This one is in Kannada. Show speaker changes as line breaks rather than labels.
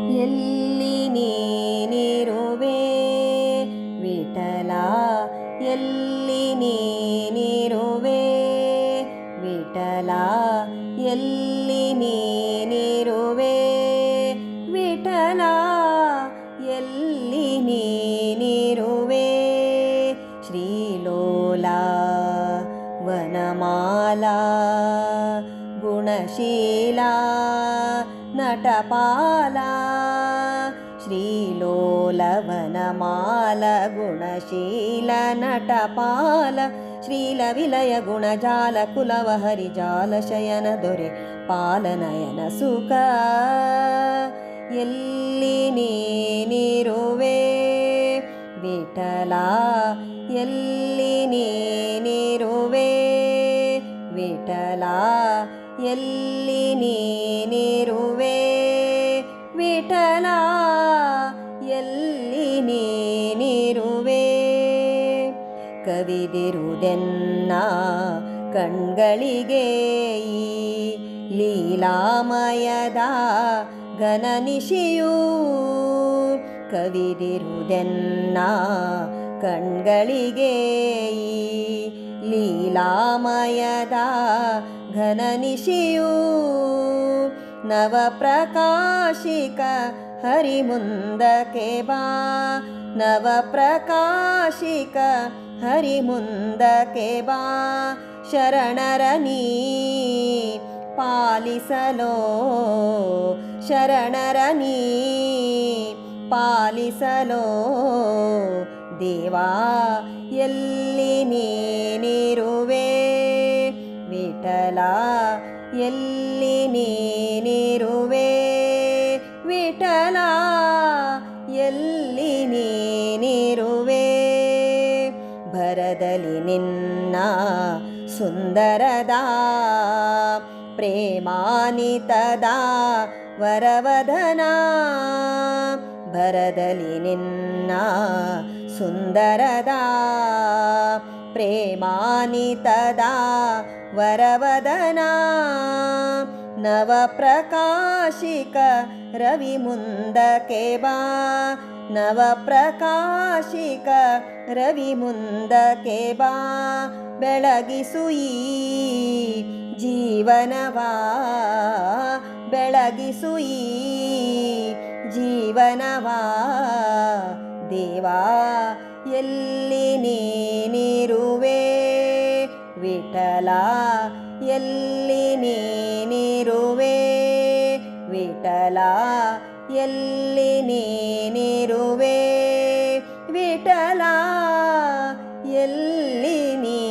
ಎಲ್ಲಿ ನೀನಿರುವೆ ವಿಠಲ, ಎಲ್ಲಿ ನೀನಿರುವೆ ವಿಠಲ, ಎಲ್ಲಿ ನೀನಿರುವೆ ವಿಠಲ, ಎಲ್ಲಿ ನೀನಿರುವೆ. ಶ್ರೀಲೋಲ ವನಮಾಲಾ ಗುಣಶೀಲ ನಟಪಾಲ, ಶ್ರೀಲೋಲ ವನಮಾಲ ಗುಣಶೀಲ ನಟಪಾಲ, ಶ್ರೀಲ ವಿಲಯ ಗುಣಜಾಲ ಕುಲವ ಹರಿಜಾಲ ಶಯನ ದೊರೆ ಪಾಲನಯನ ಸುಖ. ಎಲ್ಲಿ ನೀನಿರುವೆ ವಿಠಲ, ಎಲ್ಲಿ ನೀನಿರುವೆ ವಿಠಲ, ಎಲ್ಲಿ ನೀನಿರುವೆ ವಿಠಲ, ಎಲ್ಲಿ ನೀನಿರುವೆ. ಕವಿದಿರುವುದೆನ್ನ ಕಣ್ಗಳಿಗೆ ಈ ಲೀಲಾಮಯದ ಘನನಿಶಿಯು, ಕವಿದಿರುವುದೆನ್ನ ಕಣ್ಗಳಿಗೆ ಈ ಲೀಲಾಮಯದ ಘನನಿಶಿಯು. ನವಪ್ರಕಾಶಿಕ ಹರಿಮುಂದಕ್ಕೆ ಬಾ, ನವಪ್ರಕಾಶಿಕ ಹರಿಮುಂದಕ್ಕೆ ಬಾ, ಶರಣರ ನೀ ಪಾಲಿಸಲೋ, ಶರಣರ ನೀ ಪಾಲಿಸಲೋ ದೇವಾ. ಎಲ್ಲಿ ನೀನಿರುವೆ ವಿಠಲ, ಎಲ್ಲಿ ನೀನಿರುವೆ ವಿಠಲ, ಎಲ್ಲಿ ನೀನಿರುವೆ. ಭರದಲ್ಲಿ ನಿನ್ನ ಸುಂದರದ ಪ್ರೇಮಾನಿತದ ವರವದನ, ಭರದಲ್ಲಿ ನಿನ್ನ ಸುಂದರದ ಪ್ರೇಮಾನಿತದ ವರವದನ, ನವಪ್ರಕಾಶಿಕ ರವಿ ಮುಂದಕ್ಕೆ ಬಾ, ನವಪ್ರಕಾಶಿಕ ರವಿ ಮುಂದಕ್ಕೆ ಬಾ, ಬೆಳಗಿಸು ಈ ಜೀವನವಾ, ಬೆಳಗಿಸು ಈ ಜೀವನವಾ ದೇವಾ. ಎಲ್ಲಿ ನೀನಿರುವೆ ವಿಠಲ, ಎಲ್ಲಿ ನೀನಿರುವೆ ವಿಠಲ, ಎಲ್ಲಿ ನೀನಿರುವೆ ವಿಠಲ, ಎಲ್ಲಿ ನೀ